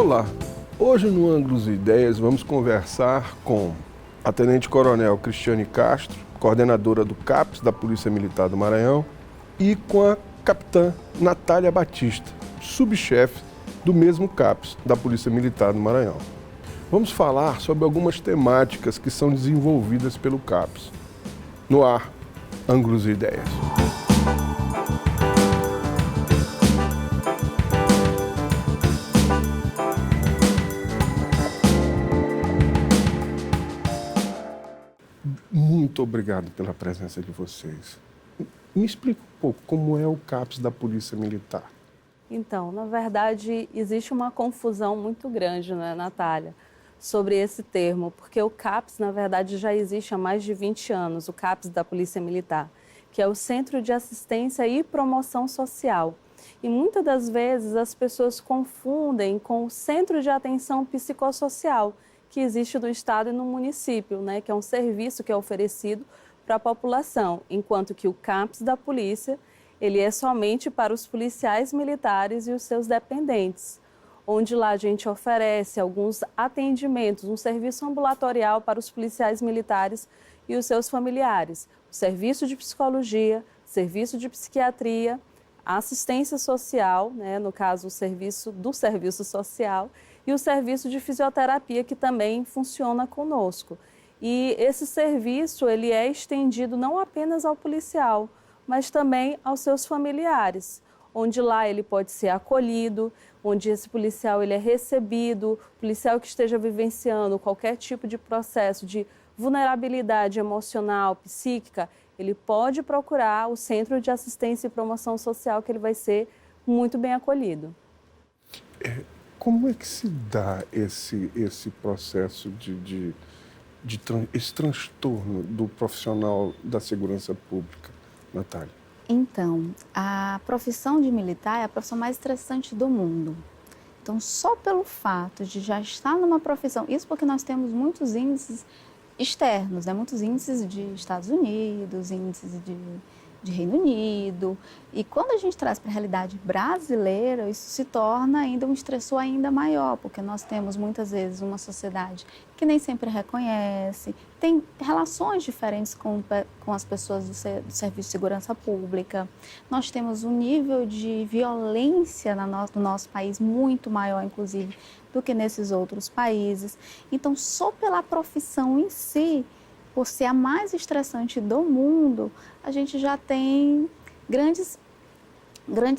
Olá, hoje no Ângulos e Ideias vamos conversar com a Tenente Coronel Cristiane Castro, coordenadora do CAPS da Polícia Militar do Maranhão, e com a Capitã Natália Batista, subchefe do mesmo CAPS da Polícia Militar do Maranhão. Vamos falar sobre algumas temáticas que são desenvolvidas pelo CAPS. No ar, Ângulos e Ideias. Muito obrigado pela presença de vocês. Me explica um pouco como é o CAPS da Polícia Militar. Então, na verdade, existe uma confusão muito grande, né, Natália, sobre esse termo, porque o CAPS, na verdade, já existe há mais de 20 anos, o CAPS da Polícia Militar, que é o Centro de Assistência e Promoção Social. E muitas das vezes as pessoas confundem com o Centro de Atenção Psicossocial, que existe no estado e no município, né, que é um serviço que é oferecido para a população, enquanto que o CAPS da polícia, ele é somente para os policiais militares e os seus dependentes, onde lá a gente oferece alguns atendimentos, um serviço ambulatorial para os policiais militares e os seus familiares, o serviço de psicologia, serviço de psiquiatria, assistência social, né, no caso o serviço social, e o serviço de fisioterapia, que também funciona conosco. E esse serviço ele é estendido não apenas ao policial, mas também aos seus familiares, onde lá ele pode ser acolhido, onde esse policial ele é recebido, policial que esteja vivenciando qualquer tipo de processo de vulnerabilidade emocional, psíquica, ele pode procurar o Centro de Assistência e Promoção Social, que ele vai ser muito bem acolhido. Como é que se dá esse processo esse transtorno do profissional da segurança pública, Natália? Então, a profissão de militar é a profissão mais estressante do mundo. Então, só pelo fato de já estar numa profissão, isso porque nós temos muitos índices externos, né? Muitos índices de Estados Unidos, índices de Reino Unido, e quando a gente traz para a realidade brasileira, isso se torna ainda um estressor ainda maior, porque nós temos muitas vezes uma sociedade que nem sempre reconhece, tem relações diferentes com as pessoas do Serviço de Segurança Pública, nós temos um nível de violência no nosso país muito maior, inclusive, do que nesses outros países. Então, só pela profissão em si, por ser a mais estressante do mundo, a gente já tem grandes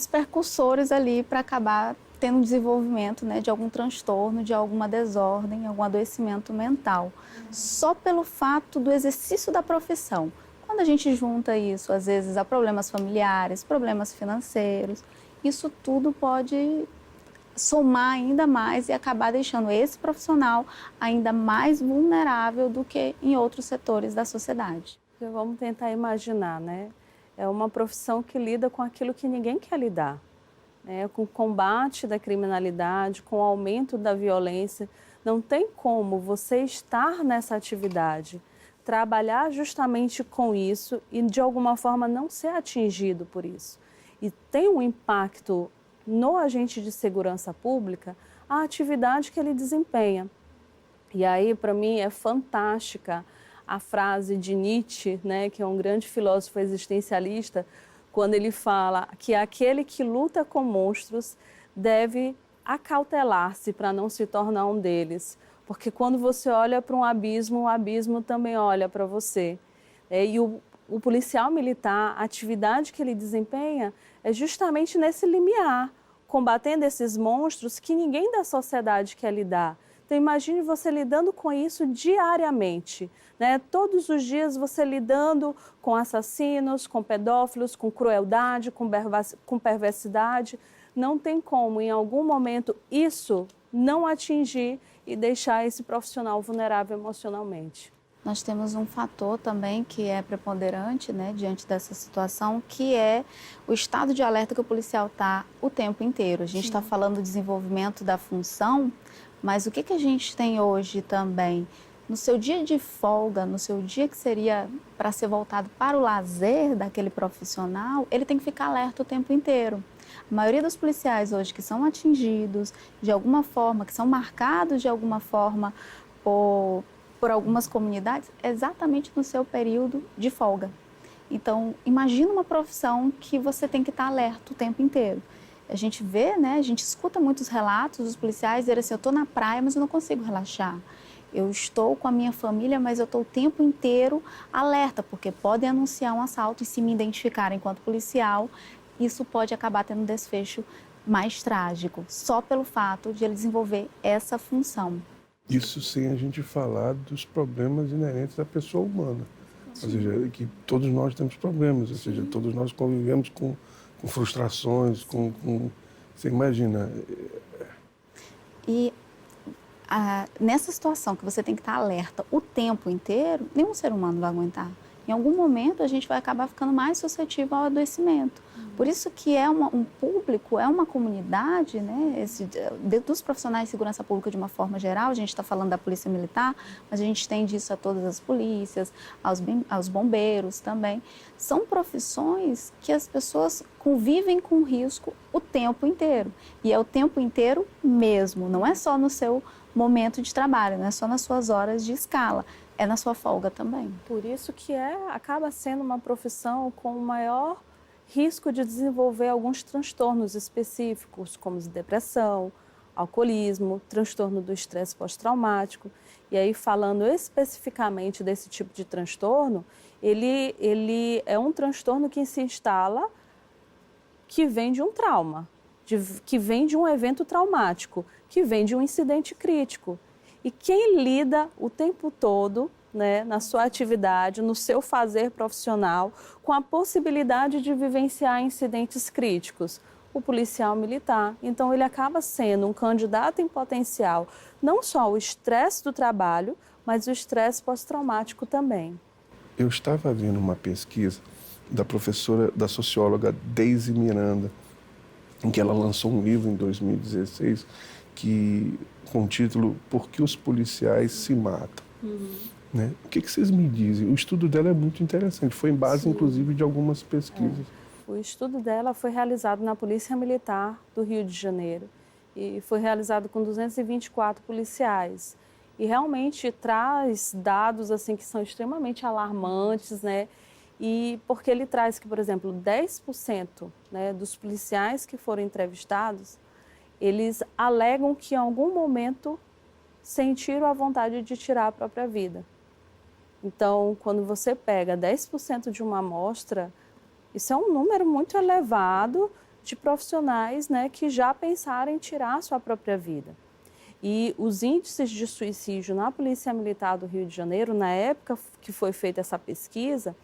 percussores ali para acabar tendo um desenvolvimento, né, de algum transtorno, de alguma desordem, algum adoecimento mental. Só pelo fato do exercício da profissão. Quando a gente junta isso, às vezes, a problemas familiares, problemas financeiros, isso tudo pode somar ainda mais e acabar deixando esse profissional ainda mais vulnerável do que em outros setores da sociedade. Vamos tentar imaginar, né? É uma profissão que lida com aquilo que ninguém quer lidar, né? Com o combate da criminalidade, com o aumento da violência. Não tem como você estar nessa atividade, trabalhar justamente com isso e de alguma forma não ser atingido por isso. E tem um impacto no agente de segurança pública a atividade que ele desempenha. E aí, para mim, é fantástica a frase de Nietzsche, né, que é um grande filósofo existencialista, quando ele fala que aquele que luta com monstros deve acautelar-se para não se tornar um deles. Porque quando você olha para um abismo, o abismo também olha para você. E o policial militar, a atividade que ele desempenha é justamente nesse limiar, combatendo esses monstros que ninguém da sociedade quer lidar. Então, imagine você lidando com isso diariamente, né? Todos os dias você lidando com assassinos, com pedófilos, com crueldade, com perversidade. Não tem como, em algum momento, isso não atingir e deixar esse profissional vulnerável emocionalmente. Nós temos um fator também que é preponderante, né, diante dessa situação, que é o estado de alerta que o policial está o tempo inteiro. A gente está falando do desenvolvimento da função, mas o que a gente tem hoje também? no seu dia de folga, no seu dia que seria para ser voltado para o lazer daquele profissional, ele tem que ficar alerta o tempo inteiro. A maioria dos policiais hoje que são atingidos de alguma forma, que são marcados de alguma forma por algumas comunidades, é exatamente no seu período de folga. Então, imagina uma profissão que você tem que estar alerta o tempo inteiro. A gente vê, né, a gente escuta muitos relatos dos policiais dizerem assim, eu estou na praia, mas eu não consigo relaxar. Eu estou com a minha família, mas eu estou o tempo inteiro alerta, porque podem anunciar um assalto e se me identificarem enquanto policial, isso pode acabar tendo um desfecho mais trágico, só pelo fato de ele desenvolver essa função. Isso sem a gente falar dos problemas inerentes à pessoa humana. Ou seja, que todos nós temos problemas, ou seja, todos nós convivemos com frustrações, você imagina. E nessa situação que você tem que estar alerta o tempo inteiro, nenhum ser humano vai aguentar. Em algum momento a gente vai acabar ficando mais suscetível ao adoecimento. Por isso que é um público, é uma comunidade, né, dos profissionais de segurança pública de uma forma geral, a gente está falando da polícia militar, mas a gente estende isso a todas as polícias, aos bombeiros também. São profissões que as pessoas convivem com risco o tempo inteiro. E é o tempo inteiro mesmo, não é só no seu momento de trabalho, não é só nas suas horas de escala. É na sua folga também. Por isso que acaba sendo uma profissão com o maior risco de desenvolver alguns transtornos específicos, como depressão, alcoolismo, transtorno do estresse pós-traumático. E aí, falando especificamente desse tipo de transtorno, ele é um transtorno que se instala, que vem de um trauma, que vem de um evento traumático, que vem de um incidente crítico. E quem lida o tempo todo, né, na sua atividade, no seu fazer profissional, com a possibilidade de vivenciar incidentes críticos? O policial militar. Então, ele acaba sendo um candidato em potencial, não só ao estresse do trabalho, mas o estresse pós-traumático também. Eu estava vendo uma pesquisa da socióloga Daisy Miranda, em que ela lançou um livro em 2016, com o título Por que os policiais se matam? Né? O que vocês me dizem? O estudo dela é muito interessante, foi em base, inclusive, de algumas pesquisas. O estudo dela foi realizado na Polícia Militar do Rio de Janeiro e foi realizado com 224 policiais. E realmente traz dados assim, que são extremamente alarmantes, né? E porque ele traz que, por exemplo, 10%, né, dos policiais que foram entrevistados, eles alegam que em algum momento sentiram a vontade de tirar a própria vida. Então, quando você pega 10% de uma amostra, isso é um número muito elevado de profissionais, né, que já pensaram em tirar a sua própria vida. E os índices de suicídio na Polícia Militar do Rio de Janeiro, na época que foi feita essa pesquisa,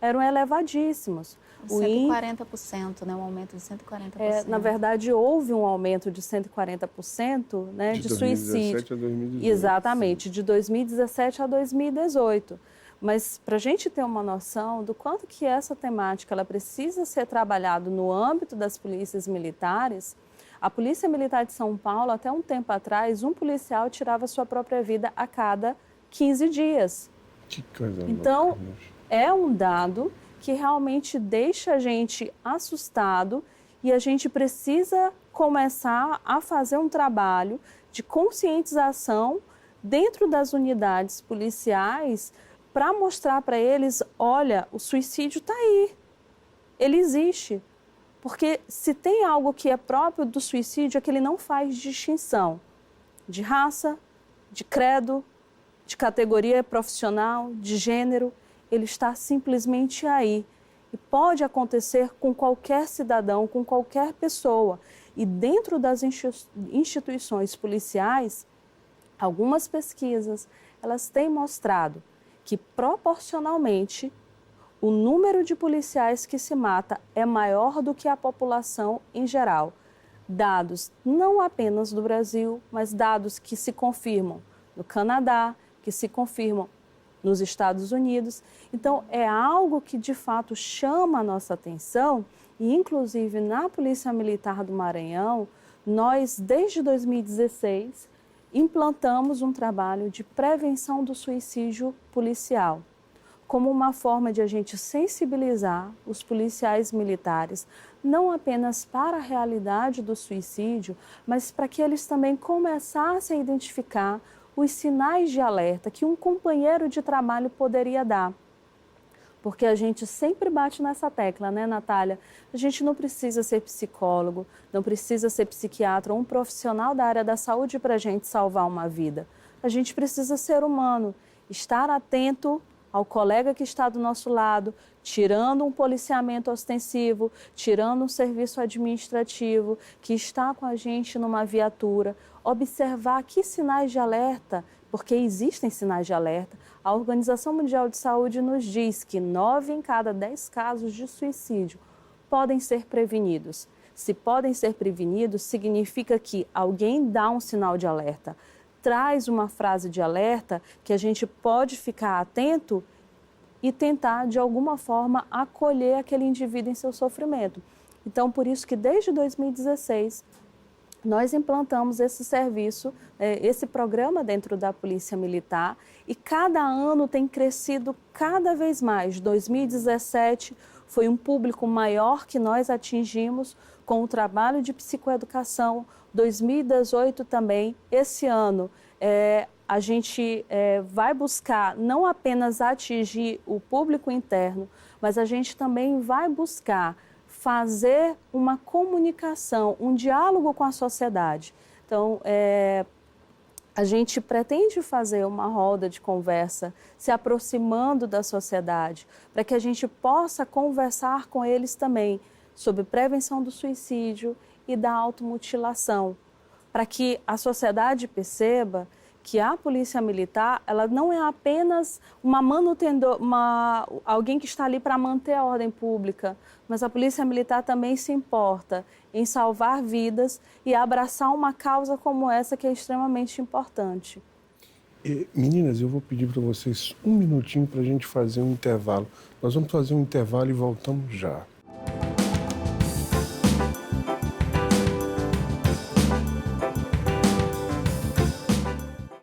eram elevadíssimos. 140%, né? Um aumento de 140%. Na verdade, houve um aumento de 140%, né, de suicídio. De 2017 a 2018. Exatamente, de 2017 a 2018. Mas para a gente ter uma noção do quanto que essa temática ela precisa ser trabalhada no âmbito das polícias militares, a Polícia Militar de São Paulo, até um tempo atrás, um policial tirava sua própria vida a cada 15 dias. Que coisa então, louca, é um dado que realmente deixa a gente assustado e a gente precisa começar a fazer um trabalho de conscientização dentro das unidades policiais para mostrar para eles, olha, o suicídio está aí, ele existe. Porque se tem algo que é próprio do suicídio é que ele não faz distinção de raça, de credo, de categoria profissional, de gênero. Ele está simplesmente aí. E pode acontecer com qualquer cidadão, com qualquer pessoa. E dentro das instituições policiais, algumas pesquisas, elas têm mostrado que proporcionalmente o número de policiais que se mata é maior do que a população em geral. Dados não apenas do Brasil, mas dados que se confirmam no Canadá, que se confirmam nos Estados Unidos. Então, é algo que, de fato, chama a nossa atenção e, inclusive, na Polícia Militar do Maranhão, nós, desde 2016, implantamos um trabalho de prevenção do suicídio policial, como uma forma de a gente sensibilizar os policiais militares, não apenas para a realidade do suicídio, mas para que eles também começassem a identificar os sinais de alerta que um companheiro de trabalho poderia dar. Porque a gente sempre bate nessa tecla, né, Natália? A gente não precisa ser psicólogo, não precisa ser psiquiatra ou um profissional da área da saúde para a gente salvar uma vida. A gente precisa ser humano, estar atento ao colega que está do nosso lado, tirando um policiamento ostensivo, tirando um serviço administrativo, que está com a gente numa viatura, observar que sinais de alerta, porque existem sinais de alerta. A Organização Mundial de Saúde nos diz que 9 em cada 10 casos de suicídio podem ser prevenidos. Se podem ser prevenidos, significa que alguém dá um sinal de alerta, traz uma frase de alerta que a gente pode ficar atento e tentar, de alguma forma, acolher aquele indivíduo em seu sofrimento. Então, por isso que desde 2016, nós implantamos esse serviço, esse programa dentro da Polícia Militar e cada ano tem crescido cada vez mais. 2017 foi um público maior que nós atingimos com o trabalho de psicoeducação, 2018 também. Esse ano a gente vai buscar não apenas atingir o público interno, mas a gente também vai buscar fazer uma comunicação, um diálogo com a sociedade. Então, a gente pretende fazer uma roda de conversa, se aproximando da sociedade, para que a gente possa conversar com eles também sobre prevenção do suicídio e da automutilação, para que a sociedade perceba que a Polícia Militar, ela não é apenas alguém que está ali para manter a ordem pública, mas a Polícia Militar também se importa em salvar vidas e abraçar uma causa como essa que é extremamente importante. Meninas, eu vou pedir para vocês um minutinho para a gente fazer um intervalo. Nós vamos fazer um intervalo e voltamos já.